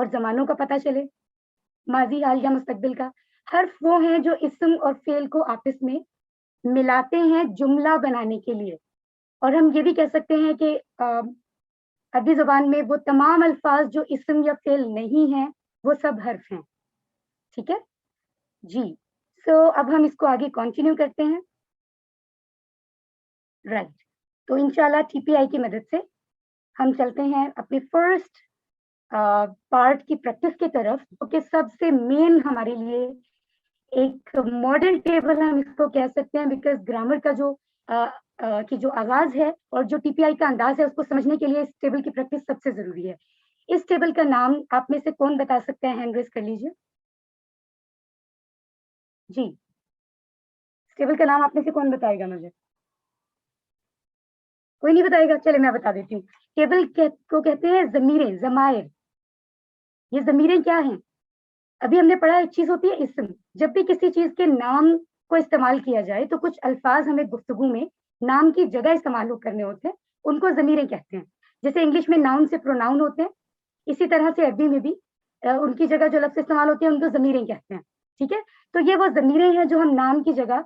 اور زمانوں کا پتہ چلے، ماضی، حال یا مستقبل کا. حرف وہ ہیں جو اسم اور فعل کو آپس میں ملاتے ہیں جملہ بنانے کے لیے. اور ہم یہ بھی کہہ سکتے ہیں کہ عربی زبان میں وہ تمام الفاظ جو اسم یا فعل نہیں ہیں وہ سب حرف ہیں. ٹھیک ہے جی. سو اب ہم اس کو آگے کنٹینیو کرتے ہیں. رائٹ. تو انشاءاللہ ٹی پی آئی کی مدد سے ہم چلتے ہیں اپنی فرسٹ پارٹ کی پریکٹس کی طرف، جو کہ سب سے مین ہمارے لیے ایک ماڈل ٹیبل ہم اس کو کہہ سکتے ہیں، بیکاز گرامر کا جو آغاز ہے اور جو ٹی پی آئی کا انداز ہے اس کو سمجھنے کے لیے اس ٹیبل کی پریکٹس سب سے ضروری ہے. اس ٹیبل کا نام آپ میں سے کون بتا سکتے ہیں؟ ہینڈ ریز کر لیجیے. جی، اس ٹیبل کا نام آپ میں سے کون بتائے گا؟ مجھے کوئی نہیں بتائے گا؟ چلے میں بتا دیتی ہوں. ٹیبل کو کہتے ہیں ضمیریں، ضمائر. یہ ضمیریں کیا ہیں؟ ابھی ہم نے پڑھا ایک چیز ہوتی ہے اسم. جب بھی کسی چیز کے نام کو استعمال کیا جائے تو کچھ الفاظ ہمیں گفتگو میں نام کی جگہ استعمال کرنے ہوتے ہیں، ان کو ضمیریں کہتے ہیں. جیسے انگلش میں ناؤن سے پروناؤن ہوتے ہیں، اسی طرح سے عربی میں بھی ان کی جگہ جو لفظ استعمال ہوتے ہیں ان کو ضمیریں کہتے ہیں. ٹھیک ہے، تو یہ وہ ضمیریں ہیں جو ہم نام کی جگہ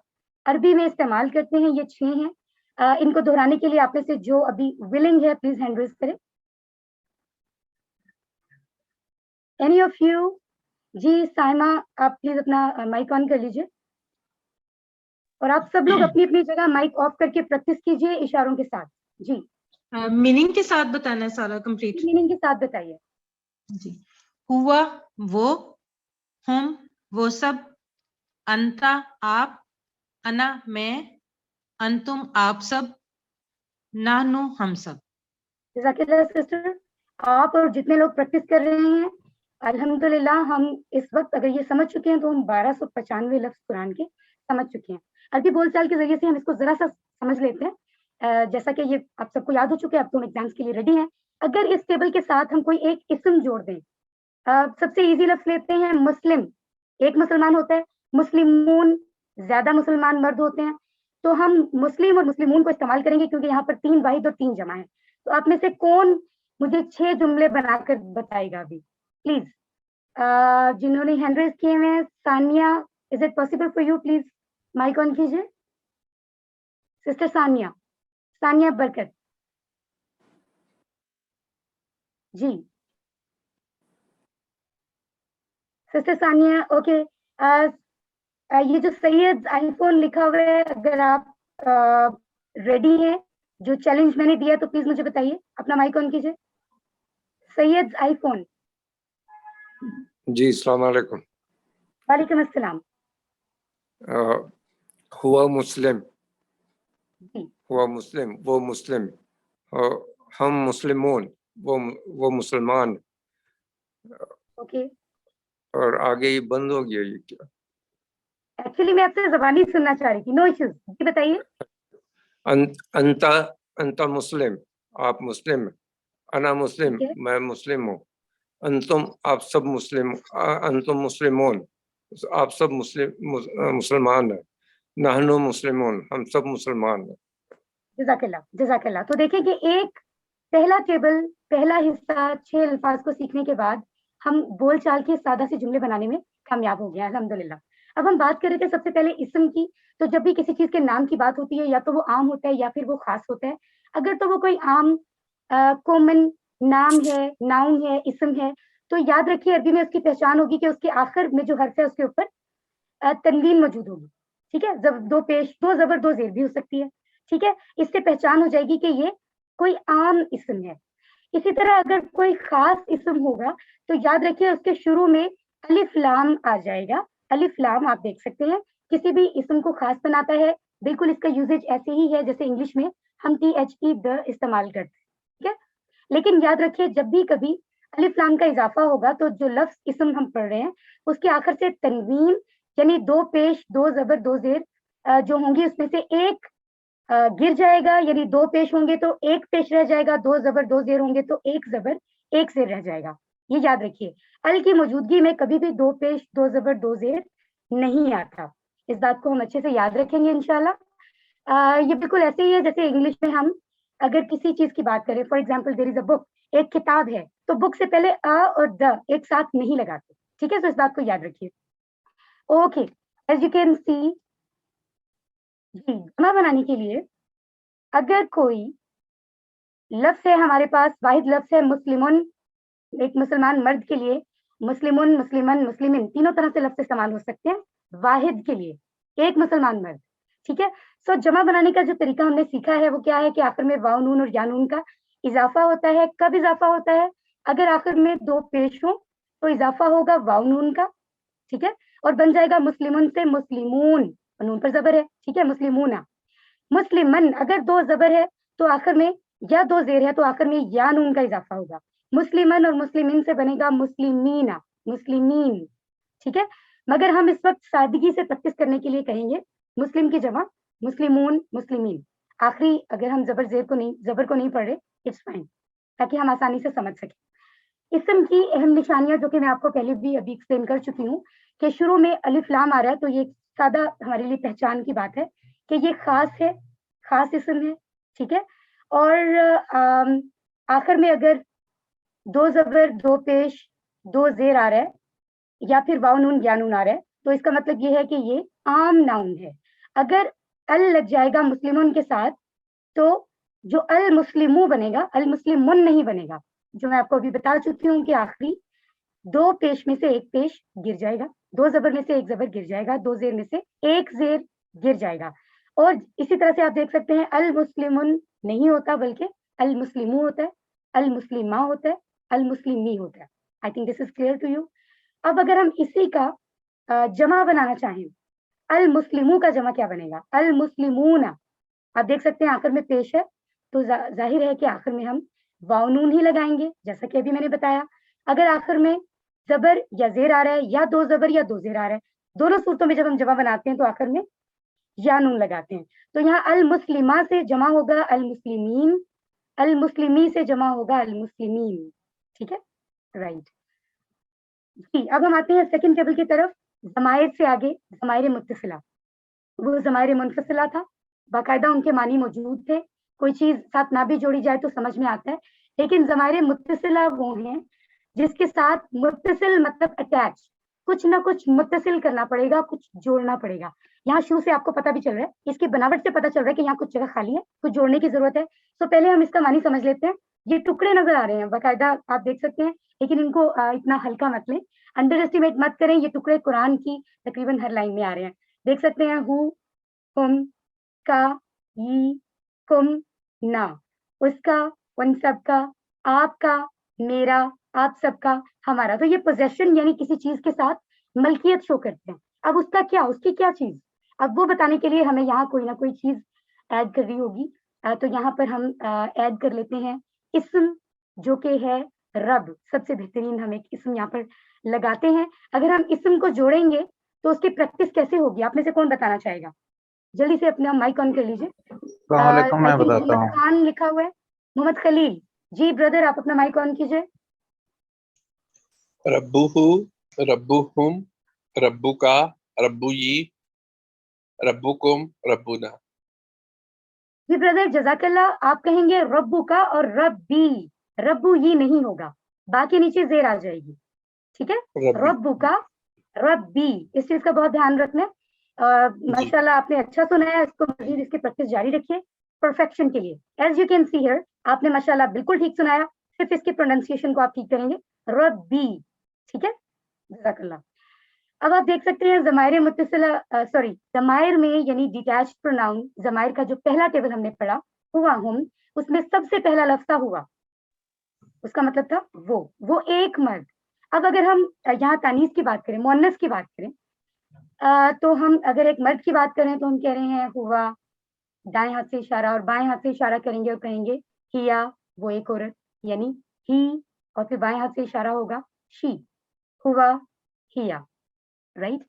عربی میں استعمال کرتے ہیں. یہ 6 ہیں. ان کو دہرانے کے لیے آپ میں سے جو ابھی ولنگ ہے پلیز ہینڈ ریز کریں. Any of you? جی سائمہ، آپ پلیز اپنا مائک آن کر لیجیے، اور آپ سب لوگ اپنی اپنی جگہ مائک آف کر کے پریکٹس کیجیے اشاروں کے ساتھ. جی میننگ کے ساتھ بتانا ہے سارا کمپلیٹ. میننگ کے ساتھ بتائیے. جی، ہوا وہ، ہم وہ سب، انتا آپ، انا میں، انتم آپ سب، نحنو ہم سب. جزاک اللہ سسٹر. آپ اور جتنے لوگ پریکٹس کر رہے ہیں الحمدللہ ہم اس وقت اگر یہ سمجھ چکے ہیں تو ہم 1295 لفظ قرآن کے سمجھ چکے ہیں. عربی بول چال کے ذریعے سے ہم اس کو ذرا سا سمجھ لیتے ہیں. جیسا کہ یہ آپ سب کو یاد ہو چکے ہیں، اب تو ہم ایگزامس کے لیے ریڈی ہیں. اگر اس ٹیبل کے ساتھ ہم کوئی ایک اسم جوڑ دیں، سب سے ایزی لفظ لیتے ہیں مسلم. ایک مسلمان ہوتا ہے. مسلمون، زیادہ مسلمان مرد ہوتے ہیں. تو ہم مسلم اور مسلمون کو استعمال کریں گے کیونکہ یہاں پر 3 واحد اور 3 جمع ہیں. تو آپ میں سے کون مجھے 6 جملے بنا کر بتائے گا ابھی پلیز؟ جنہوں نے ہینڈ ریز کیے ہیں، Sania, is it possible for you? Please mic on کیجیے. سسٹر ثانیہ برکت. جی سسٹر ثانیہ، اوکے. یہ جو سید آئی فون لکھا ہوا ہے، اگر آپ ریڈی ہیں، جو چیلنج میں نے دیا تو پلیز مجھے بتائیے. اپنا مائک آن کیجیے. سید آئی فون. جی السلام علیکم. وعلیکم السلام. ہوا مسلم، جی ہوا مسلم، وہ مسلم، ہم مسلمون، وہ مسلمان. اوکے. اور آگے یہ بند ہو گیا، یہ کیا؟ ایکچولی میں آپ سے زبانی سننا چاہ رہی تھی. نو ایشوز. جی بتائیے. انتا مسلم، آپ مسلم. انا مسلم، ٹھیک ہے. میں مسلم ہوں. انتم آپ سب مسلم، انتم مسلمون، آپ سب مسلمان ہیں. نحنو مسلمون، ہم سب مسلمان ہیں. جزاک اللہ، جزاک اللہ. تو دیکھیں کہ ایک پہلا ٹیبل، پہلا حصہ 6 الفاظ کو سیکھنے کے بعد ہم بول چال کے سادہ سے جملے بنانے میں کامیاب ہو گئے ہیں الحمدللہ. اب ہم بات کر رہے تھے سب سے پہلے اسم کی. تو جب بھی کسی چیز کے نام کی بات ہوتی ہے یا تو وہ عام ہوتا ہے یا پھر وہ خاص ہوتا ہے. اگر تو وہ کوئی عام کامن نام ہے، ناؤن ہے، اسم ہے، تو یاد رکھیے عربی میں اس کی پہچان ہوگی کہ اس کے آخر میں جو حرف ہے اس کے اوپر تنوین موجود ہوگی. ٹھیک ہے، 2 پیش، 2 زبر 2 زیر بھی ہو سکتی ہے. ٹھیک ہے، اس سے پہچان ہو جائے گی کہ یہ کوئی عام اسم ہے. اسی طرح اگر کوئی خاص اسم ہوگا تو یاد رکھیے اس کے شروع میں الف لام آ جائے گا. الف لام آپ دیکھ سکتے ہیں کسی بھی اسم کو خاص بناتا ہے. بالکل اس کا یوزیج ایسے ہی ہے جیسے انگلش میں ہم THE د استعمال کرتے ہیں. ٹھیک ہے، لیکن یاد رکھیے جب بھی کبھی الف لام کا اضافہ ہوگا تو جو لفظ اسم ہم پڑھ رہے ہیں اس کے آخر سے تنوین یعنی 2 پیش 2 زبر 2 زیر جو ہوں گی اس میں سے ایک گر جائے گا. یعنی 2 پیش ہوں گے تو ایک پیش رہ جائے گا، 2 زبر 2 زیر ہوں گے تو ایک زبر ایک زیر رہ جائے گا. یہ یاد رکھیے ال کی موجودگی میں کبھی بھی 2 پیش 2 زبر 2 زیر نہیں آتا. اس بات کو ہم اچھے سے یاد رکھیں گے انشاءاللہ. یہ بالکل ایسے ہی ہے جیسے انگلش میں ہم اگر کسی چیز کی بات کریں, فار ایگزامپل دیر از اے بک, ایک کتاب ہے, تو بک سے پہلے اور د ایک ساتھ نہیں لگاتے, ٹھیک ہے, تو اس بات کو یاد رکھیے. Okay, as you can see, جی جمع بنانے کے لیے اگر کوئی لفظ ہے ہمارے پاس, واحد لفظ ہے مسلمون, ایک مسلمان مرد کے لیے مسلمون, مسلمن, مسلمین تینوں طرح سے لفظ استعمال ہو سکتے ہیں واحد کے لیے, ایک مسلمان مرد, ٹھیک ہے. سو جمع بنانے کا جو طریقہ ہم نے سیکھا ہے وہ کیا ہے کہ آخر میں واو نون اور یا نون کا اضافہ ہوتا ہے. کب اضافہ ہوتا ہے؟ اگر آخر میں دو پیش ہوں تو اضافہ ہوگا واو نون کا, ٹھیک ہے, اور بن جائے گا مسلمون سے مسلمون, نون پر زبر ہے, ٹھیک ہے, مسلمون. مسلمن اگر دو زبر ہے تو آخر میں, یا دو زیر ہے تو آخر میں یا نون کا اضافہ ہوگا. مسلمن اور مسلمین سے بنے گا مسلمین, مسلمین, ٹھیک ہے. مگر ہم اس وقت سادگی سے پریکٹس کرنے کے لیے کہیں گے مسلم کی جمع مسلمون, مسلمین. آخری اگر ہم زبر کو نہیں پڑھ رہے, اٹس فائن, تاکہ ہم آسانی سے سمجھ سکیں. اسم کی اہم نشانیاں جو کہ میں آپ کو پہلے بھی ابھی ایکسپلین کر چکی ہوں کہ شروع میں الف لام آ رہا ہے, تو یہ سادہ ہمارے لیے پہچان کی بات ہے کہ یہ خاص ہے, خاص اسم ہے, ٹھیک ہے. اور آخر میں اگر دو زبر, دو پیش, دو زیر آ رہا ہے, یا پھر واو نون یا نون آ رہا ہے, تو اس کا مطلب یہ ہے کہ یہ عام ناؤن ہے. اگر ال لگ جائے گا مسلمون کے ساتھ تو جو المسلمو بنے گا, المسلمون نہیں بنے گا, جو میں آپ کو ابھی بتا چکی ہوں کہ آخری دو پیش میں سے ایک پیش گر جائے گا, دو زبر میں سے ایک زبر گر جائے گا, دو زیر میں سے ایک زیر گر جائے گا. اور اسی طرح سے آپ دیکھ سکتے ہیں المسلمون نہیں ہوتا بلکہ المسلمو ہوتا ہے, المسلمہ ہوتا ہے, المسلمی ہوتا ہے. I think this is clear to you. اب اگر ہم اسی کا جمع بنانا چاہیں, المسلمو کا جمع کیا بنے گا؟ المسلمون. آپ دیکھ سکتے ہیں آخر میں پیش ہے تو ظاہر ہے کہ آخر میں ہم واو نون ہی لگائیں گے, جیسا کہ ابھی میں نے بتایا. اگر آخر میں زبر یا زیر آ رہا ہے, یا دو زبر یا دو زیر آ رہا ہے, دونوں صورتوں میں جب ہم جمع بناتے ہیں تو آخر میں یا نون لگاتے ہیں. تو یہاں المسلمہ سے جمع ہوگا المسلمین, المسلمی سے جمع ہوگا المسلمین, ٹھیک ہے, رائٹ. جی اب ہم آتے ہیں سیکنڈ ٹیبل کی طرف. ضمائر سے آگے ضمائر متصلہ, وہ ضمائر منفصلہ تھا, باقاعدہ ان کے معنی موجود تھے, کوئی چیز ساتھ نہ بھی جوڑی جائے تو سمجھ میں آتا ہے. لیکن ضمائر متصلہ وہ ہیں جس کے ساتھ متصل مطلب اٹیچ, کچھ نہ کچھ متصل کرنا پڑے گا, کچھ جوڑنا پڑے گا. یہاں شروع سے آپ کو پتا بھی چل رہا ہے, اس کی بناوٹ سے پتا چل رہا ہے کہ یہاں کچھ جگہ خالی ہے, کچھ جوڑنے کی ضرورت ہے. تو پہلے ہم اس کا معنی سمجھ لیتے ہیں. یہ ٹکڑے نظر آ رہے ہیں باقاعدہ, آپ دیکھ سکتے ہیں, لیکن ان کو اتنا ہلکا مت لیں, انڈر اسٹیمیٹ مت کریں. یہ ٹکڑے قرآن کی تقریباً ہر لائن میں آ رہے ہیں. دیکھ سکتے ہیں ہو, ہم, کا, ی, کم, نا, اس کا, ان سب کا, آپ کا, میرا, آپ سب کا, ہمارا. تو یہ پوزیشن یعنی کسی چیز کے ساتھ ملکیت شو کرتے ہیں. اب اس کا کیا, اس کی کیا چیز, اب وہ بتانے کے لیے ہمیں یہاں کوئی نہ کوئی چیز ایڈ کرنی ہوگی. تو یہاں پر ہم ایڈ کر لیتے ہیں اسم جو کہ ہے رب. سب سے بہترین ہم ایک اسم یہاں پر لگاتے ہیں. اگر ہم اسم کو جوڑیں گے تو اس کی پریکٹس کیسے ہوگی, آپ میں سے کون بتانا چاہے گا؟ جلدی سے اپنا مائک آن کر لیجیے. السلام علیکم, میں بتاتا محمد ہوں. خان لکھا ہوا ہے, محمد خلیل. جی بردر, آپ اپنا مائک آن کیجیے. ربہ, ربہم, ربکا, ربی, ربکم, ربنا. جی بردر جزاک اللہ. آپ کہیں گے ربو کا اور ربی, ربو یہ نہیں ہوگا, باقی نیچے زیر آ جائے گی, ٹھیک ہے. ربی. ربو کا, ربی, اس چیز کا بہت دھیان رکھنا. ماشاء اللہ آپ نے اچھا سنا ہے, اس کو مزید اس کی پریکٹس جاری رکھیے پرفیکشن کے لیے. As you can see here, آپ نے ماشاء اللہ بالکل ٹھیک سنایا, صرف اس کی پروننسیشن کو آپ ٹھیک کریں گے, ربی, ٹھیک ہے, جزاک اللہ. اب آپ دیکھ سکتے ہیں ضمائر متصلہ, سوری ضمائر میں یعنی ڈیٹیچڈ پروناؤن, ضمائر کا جو پہلا ٹیبل ہم نے پڑھا ہوا ہم, اس میں سب سے پہلا لفظ ہوا, اس کا مطلب تھا وہ ایک مرد. اب اگر ہم یہاں تانیث کی بات کریں, مؤنث کی بات کریں, تو ہم اگر ایک مرد کی بات کریں تو ہم کہہ رہے ہیں ہوا, دائیں ہاتھ سے اشارہ, اور بائیں ہاتھ سے اشارہ کریں گے اور کہیں گے ہیا, وہ ایک عورت, یعنی ہی, اور پھر بائیں ہاتھ سے اشارہ ہوگا شی, ہوا, ہیا, رائٹ.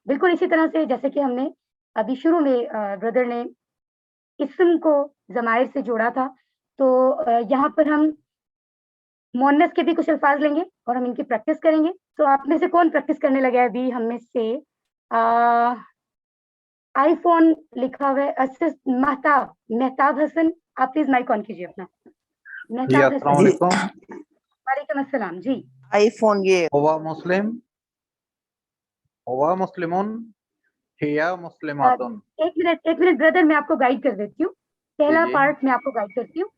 بالکل اسی طرح سے جیسے کہ ہم نے ابھی شروع میں بردر نے اسم کو ضمائر سے جوڑا تھا, تو یہاں پر ہم مؤنث کے بھی کچھ الفاظ لیں گے اور ہم ان کی پریکٹس کریں گے. تو آپ میں سے کون پریکٹس کرنے لگا ہے ابھی ہم میں سے؟ آئی فون لکھا ہوا ہے, مہتاب, مہتاب حسن, آپ پلیز مائک آن کیجیے اپنا. جی مہتاب السلام حسین. علیکم. وعلیکم السلام. جی آئی فون یہ ہوا مسلم، ہوا مسلمون، ہیا مسلماتن. ایک منٹ بردر، میں آپ کو گائیڈ کر دیتی ہوں. پہلا جی. پارٹ میں آپ کو گائیڈ کرتی ہوں.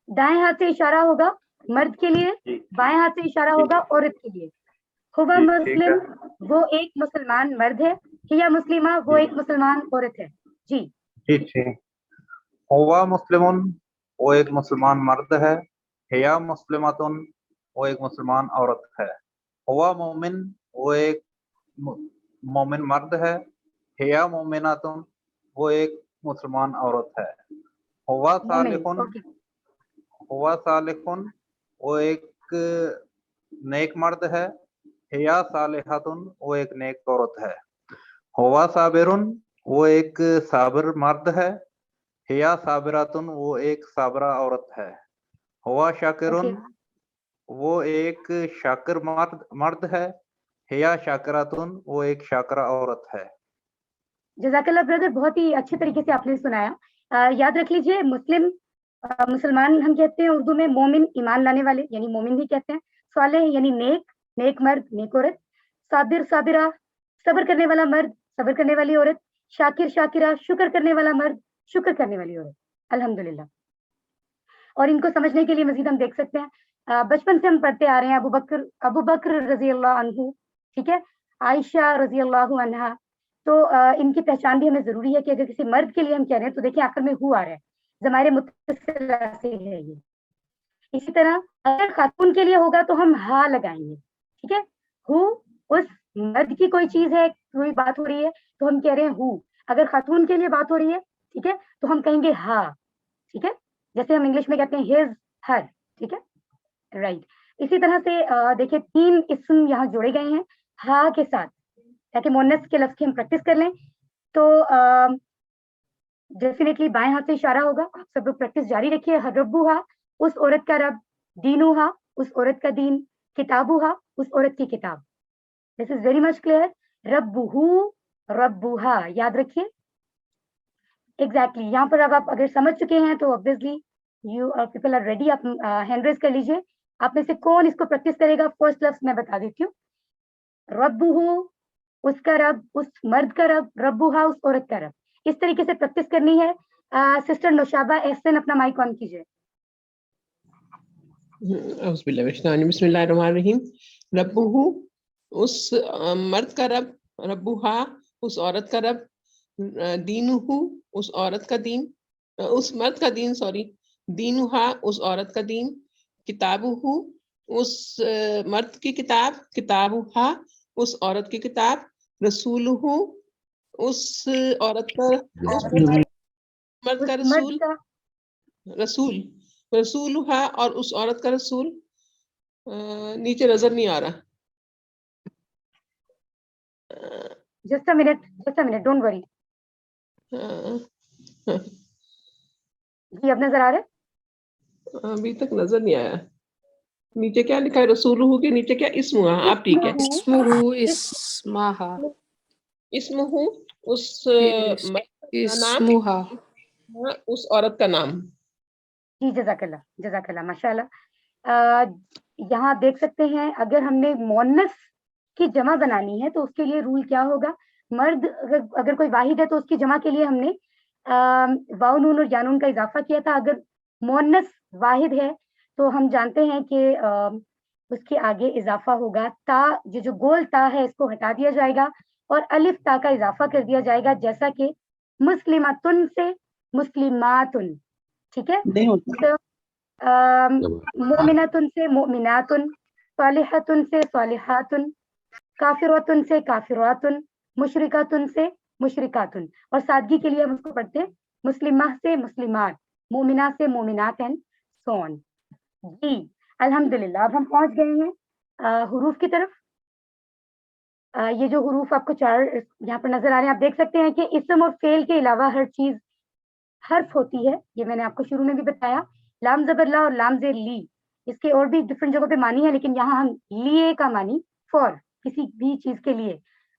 دائیں ہاتھ سے اشارہ ہوگا مرد کے لیے، جی بائیں ہاتھ سے اشارہ ہوگا عورت کے لیے. ہوا جی ٹھیک مسلم ہے. وہ ایک مسلمان مرد ہے، ہیا مسلمہ وہ ایک مسلمان عورت ہے. جی جی ٹھیک. ہوا مسلمون وہ ایک مسلمان مرد ہے، ہیا مسلماتن وہ ایک مسلمان عورت ہے. ہوا مومن وہ ایک مومن مرد ہے، ہیا مومناتن وہ ایک مسلمان عورت ہے. ہوا مومن. صالحن اوکے. ہوا صالحن وہ ایک نیک مرد ہے، ہیا صالحاتن وہ ایک نیک عورت ہے. ہوا صابرن وہ ایک صابر مرد ہے، ہیا صابراتن وہ ایک صابرہ عورت ہے. ہوا شاکرن اوکے. وہ ایک شاکر مرد ہے، ہیا شاکراتن وہ ایک شاکرہ عورت ہے. جزاک اللہ بردر، بہت ہی اچھے طریقے سے آپ نے سنایا. یاد رکھ لیجئے مسلمان ہم کہتے ہیں اردو میں، مومن ایمان لانے والے یعنی مومن بھی کہتے ہیں. صالح یعنی نیک مرد نیک عورت. صابر صابرہ صبر کرنے والا مرد صبر کرنے والی عورت. شاکر شاکرہ شکر کرنے والا مرد شکر کرنے والی عورت. الحمدللہ. اور ان کو سمجھنے کے لیے مزید ہم دیکھ سکتے ہیں، بچپن سے ہم پڑھتے آ رہے ہیں ابو بکر رضی اللہ عنہ، ٹھیک ہے، عائشہ رضی اللہ عنہا. تو ان کی پہچان بھی ہمیں ضروری ہے کہ اگر کسی مرد کے لیے ہم کہہ رہے ہیں تو دیکھیں آخر میں ہو آ رہا ہے، ضمائر متصلہ سے ہے یہ. اسی طرح اگر خاتون کے لیے ہوگا تو ہم ہا لگائیں گے، ٹھیک ہے. ہو اس مرد کی کوئی چیز ہے، کوئی بات ہو رہی ہے تو ہم کہہ رہے ہیں ہو. اگر خاتون کے لیے بات ہو رہی ہے، ٹھیک ہے، تو ہم کہیں گے ہا، ٹھیک ہے. جیسے ہم انگلش میں کہتے ہیں ہز ہر، ٹھیک ہے، رائٹ. اسی طرح سے دیکھیں 3 اسم یہاں جوڑے گئے ہیں ہا کے ساتھ، تاکہ مونس کے لفظ کی ہم پریکٹس کر لیں. تو ڈیفینیٹلی بائیں ہاتھ سے اشارہ ہوگا. آپ سب لوگ پریکٹس جاری رکھیے. ربوہا اس عورت کا رب، دینوہا اس عورت کا دین، کتابوہا اس عورت کی کتاب. دس از ویری مچ کلیئر. ربہو ربوہا یاد رکھیے. ایگزیکٹلی یہاں پر اب آپ اگر سمجھ چکے ہیں تو obviously you people are ready. آپ ہینڈ ریز کر لیجیے. آپ میں سے کون اس کو پریکٹس کرے گا؟ فرسٹ لفظ میں بتا دیتی ہوں. ربہو اس کا رب، اس مرد کا رب، ربوہا اس عورت کا رب. اس طریقے سے پریکٹس کرنی ہے. سسٹر نوشابہ احسن اپنا مائک آن کیجیے. اعوذ باللہ من الشیطان الرجیم. بسم اللہ الرحمن الرحیم. ربہ اس مرد کا رب، ربوہا اس عورت کا رب، دینہ اس عورت کا دین، اس مرد کا دین، سوری، دینہا اس عورت کا دین، کتابہ اس مرد کی کتاب، کتابہا اس عورت کی کتاب، رسولہ اس عورت کا مرد کا رسول، رسول رسولہا اور اس عورت کا رسول. نیچے نظر نہیں آ رہا. Just a minute don't worry. جی اب نظر آ رہا ہے؟ ابھی تک نظر نہیں آیا. نیچے کیا لکھا ہے؟ رسولہ کے نیچے کیا اسم ہوا؟ آپ ٹھیک ہے. اسم ہوں اس اسمہا اس عورت کا نام. جی جزاک اللہ ماشاء اللہ. یہاں دیکھ سکتے ہیں اگر ہم نے مونس کی جمع بنانی ہے تو اس کے لیے رول کیا ہوگا. مرد اگر کوئی واحد ہے تو اس کی جمع کے لیے ہم نے واو نون اور یانون کا اضافہ کیا تھا. اگر مونس واحد ہے تو ہم جانتے ہیں کہ اس کے آگے اضافہ ہوگا تا. جو گول تا ہے اس کو ہٹا دیا جائے گا اور الف تا کا اضافہ کر دیا جائے گا، جیسا کہ مسلماتن سے مسلماتن، ٹھیک ہے. تو مومناتن سے مومناتن، صالحاتن سے صالحاتن، کافراتن سے کافراتن، مشرکاتن سے مشرکاتن. اور سادگی کے لیے ہم اس کو پڑھتے ہیں مسلمہ سے مسلمات، مومنہ سے مومنات اینڈ سو آن. جی الحمدللہ. اب ہم پہنچ گئے ہیں حروف کی طرف. یہ جو حروف آپ کو 4 یہاں پر نظر آ رہے ہیں، آپ دیکھ سکتے ہیں کہ اسم اور فعل کے علاوہ ہر چیز حرف ہوتی ہے. یہ میں نے آپ کو شروع میں بھی بتایا. لام زبر لا اور لام زیر لی، اس کے اور بھی ڈفرینٹ جگہوں پہ معنی ہے، لیکن یہاں ہم لیے کا معنی فور کسی بھی چیز کے لیے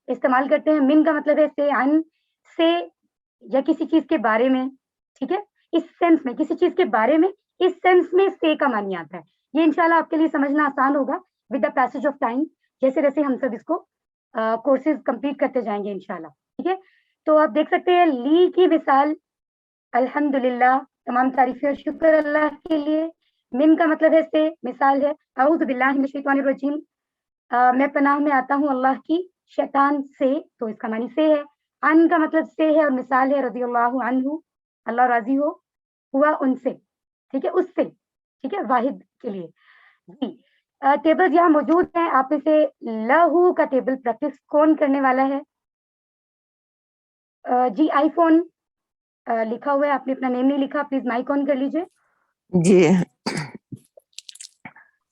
استعمال کرتے ہیں. من کا مطلب ہے سے، عن سے یا کسی چیز کے بارے میں، ٹھیک ہے. اس سینس میں, کسی چیز کے بارے میں اس سینس میں سے کا معنی آتا ہے. یہ انشاءاللہ آپ کے لیے سمجھنا آسان ہوگا with the passage of time, جیسے جیسے ہم سب اس کو کورسز کمپلیٹ کرتے جائیں گے انشاءاللہ. ٹھیک ہے, تو آپ دیکھ سکتے ہیں لی کی مثال الحمدللہ, تمام تعریفیں اور شکر اللہ کے لیے. من کا مطلب ہے سے, مثال ہے اعوذ باللہ من الشیطان الرجیم, میں پناہ میں آتا ہوں اللہ کی شیطان سے, تو اس کا معنی سے ہے. ان کا مطلب سے ہے اور مثال ہے رضی اللہ عنہ, اللہ راضی ہو, ہوا ان سے, ٹھیک ہے, اس سے, ٹھیک ہے, واحد کے لیے. جی ٹیبل یہاں موجود ہیں, آپ میں سے لہو کا ٹیبل پریکٹس کون کرنے والا ہے؟ جی آئی فون لکھا ہوا ہے, آپ نے اپنا نیم نہیں لکھا, پلیز مائک آن کر لیجیے. جی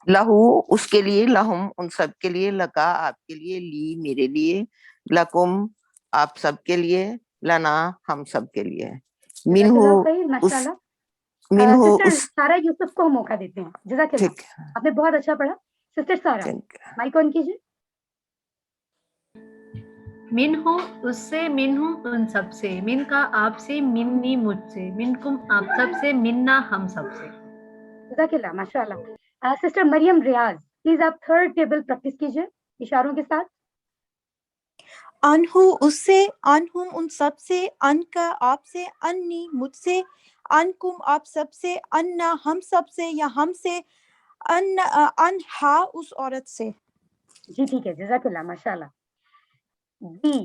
لہو اس کے لیے, لہم ان سب کے لیے, لکا آپ کے لیے, لی میرے لیے, لکم آپ سب کے لیے, لنا ہم سب کے لیے. جزاک اللہ منہو خیر, ماشاء اس, اللہ. منہو سسٹر اس, سارا یوسف کو موقع دیتے ہیں. جزاک اللہ, ٹھیک آپ نے بہت اچھا پڑھا. سسٹر سارا ٹھیک. مائک آن کیجیے. من ہوں اس سے, من ہوں ان سب سے, من کا آپ سے, منی مجھ سے, منکم آپ سب سے, منا ہم سب سے. جزاک اللہ, ماشاء اللہ. سسٹر مریم ریاض, پلیز آپ تھرڈ ٹیبل پریکٹس کیجیے اشاروں کے ساتھ. انہو اس سے, انہم ان سب سے, ان کا آپ سے, انی مجھ سے, انکم آپ سب سے, انا ہم سب سے یا ہم سے, انہا اس عورت سے. جی ٹھیک ہے, جزاک اللہ, ماشاء اللہ. جی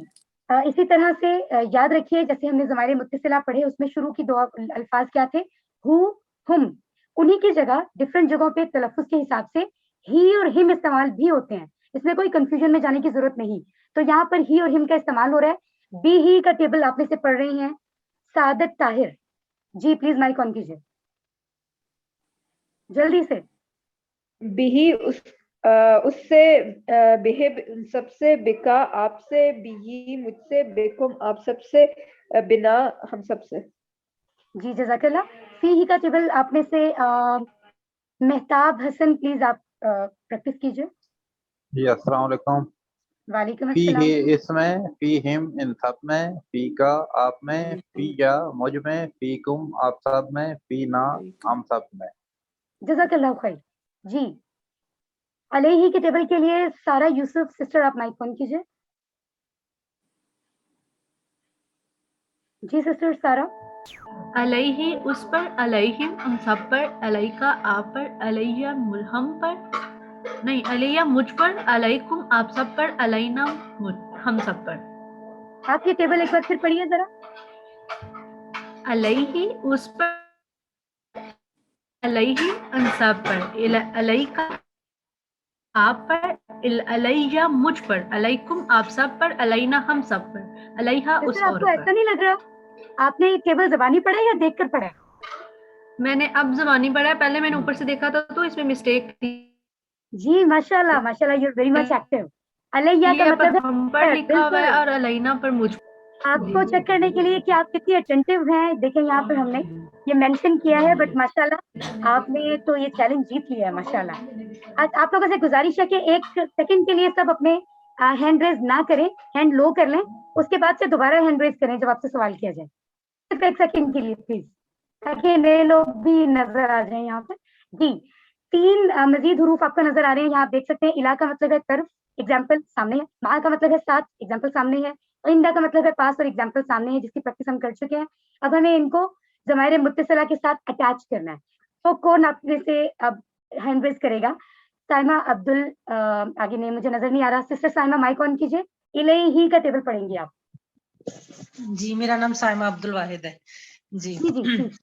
اسی طرح سے یاد رکھیے, جیسے ہم نے ضمائر متصلہ پڑھے, اس میں شروع کی دو الفاظ کیا تھے؟ ہو, ہم. انہی کی جگہ ڈفرینٹ جگہوں پہ تلفظ کے حساب سے ہی اور ہم استعمال بھی ہوتے ہیں, اس میں کوئی کنفیوژن میں جانے کی ضرورت نہیں. تو یہاں پر ہی اور ہم کا استعمال ہو رہا ہے. بی ہی کا ٹیبل آپ میں سے پڑھ رہی ہیں سعادت طاہر, جی پلیز مائک آن کیجیے جلدی سے. بھی اس سے, بہب سب سے, بکا آپ سے, بھی مجھ سے, بیکم آپ سب سے, بنا ہم سب سے. جی جزاک اللہ. فی ہی کا ٹیبل آپ میں سے مہتاب حسن, پلیز آپ پریکٹس کیجیے. جی السلام علیکم. وعلیکم فی السلام. ہے اس میں, فی ہم ان سب میں, فی کا آپ میں, فی یا مجھ میں, فی کم آپ سب میں, فی نا ہم سب میں. جزاک اللہ خیر. جی علیہ کے ٹیبل کے لیے سارا یوسف سسٹر آپ مائک آن کیجیے. جی سسٹر سارا. علیہ اس پر, علیہم ان سب پر, علیکا آپ پر, علیہ ہم پر, نہیں علیہ مجھ پر, علیکم آپ سب پر, علینا ہم سب پر. آپ یہ ٹیبل ایک بار پھر پڑھیے ذرا. علیہ اس پر, علیہ ان سب پر, علیکا آپ پر, علیہ مجھ پر, علیکم آپ سب پر, علینا ہم سب پر, علیہ اس سسٹر آپ کو عورت ایسا پر. نہیں لگ رہا آپ نے ٹیبل زبانی پڑھا ہے یا دیکھ کر پڑھا ہے؟ میں نے اب زبانی پڑھا ہے, پہلے میں نے اوپر سے دیکھا تھا تو اس میں مسٹیک تھی. جی ماشاء اللہ, ماشاء اللہ, یو ویری مچ ایکٹیو. علیہ کا یہ پر مطلب ہم پر ہے لکھا ہوا ہے بالکل. اور علینا پر مجھ پر. آپ کو چیک کرنے کے لیے کہ آپ کتنی اٹینٹیو ہیں, دیکھیں یہاں پر ہم نے یہ مینشن کیا ہے, بٹ ماشاء اللہ آپ نے تو یہ چیلنج جیت لیا ہے ماشاء اللہ. آج آپ لوگوں سے گزارش ہے کہ ایک سیکنڈ کے لیے سب اپنے ہینڈ ریز نہ کریں, ہینڈ لو کر لیں, اس کے بعد سے دوبارہ ہینڈ ریز کریں جب آپ سے سوال کیا جائے. صرف ایک سیکنڈ کے لیے پلیز, تاکہ نئے لوگ بھی نظر آ جائیں یہاں پر. جی 3 مزید حروف آپ کو نظر آ رہے ہیں, یہاں آپ دیکھ سکتے ہیں. الہ کا مطلب ہے طرف, ایگزامپل سامنے ہے. مع کا مطلب ہے ساتھ, ایگزامپل سامنے ہے. عندہ کا مطلب ہے پاس, اور ایگزامپل سامنے ہے, جس کی پریکٹس ہم کر چکے ہیں. اب ہمیں ان کو ضمائر متصلہ کے ساتھ اٹیچ کرنا ہے. تو کون آپ میں سے اب ہینڈ ریز کرے گا؟ سائمہ عبدل, آگے نہیں مجھے نظر نہیں آ رہا. سسٹر سائمہ مائک آن کیجیے. الیہ کا ٹیبل پڑھیں گے آپ. جی میرا نام سائمہ عبد الواحد ہے. جی جی جی ٹھیک.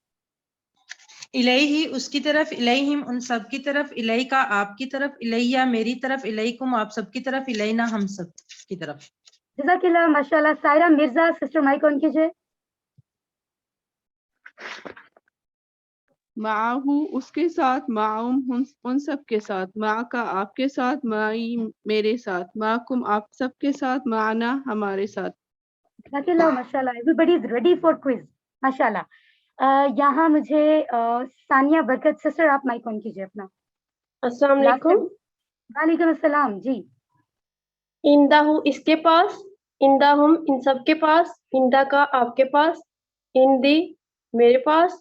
الیہ اس کی طرف, الیہم ان سب کی طرف, الیکا آپ کی طرف, الیہ میری طرف, الیکم آپ سب کی طرف, الینا ہم سب کی طرف. جزاک اللہ, ماشاء اللہ. Saira Mirza sister mic on کیجیے. معاہو اس کے ساتھ, معاہم ان سب کے ساتھ, مع کا آپ کے ساتھ, معی میرے ساتھ, معکم آپ سب کے ساتھ, معنا ہمارے ساتھ. جزاک اللہ, ماشاء اللہ. Everybody is ready for quiz, ماشاء اللہ. یہاں مجھے ثانیہ برکت سسٹر آپ مائک آن کیجیے اپنا. السلام علیکم. وعلیکم السلام. جی اندہ اس کے پاس, اندہ ہم ان سب کے پاس, اندہ کا آپ کے پاس, اندی میرے پاس,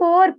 4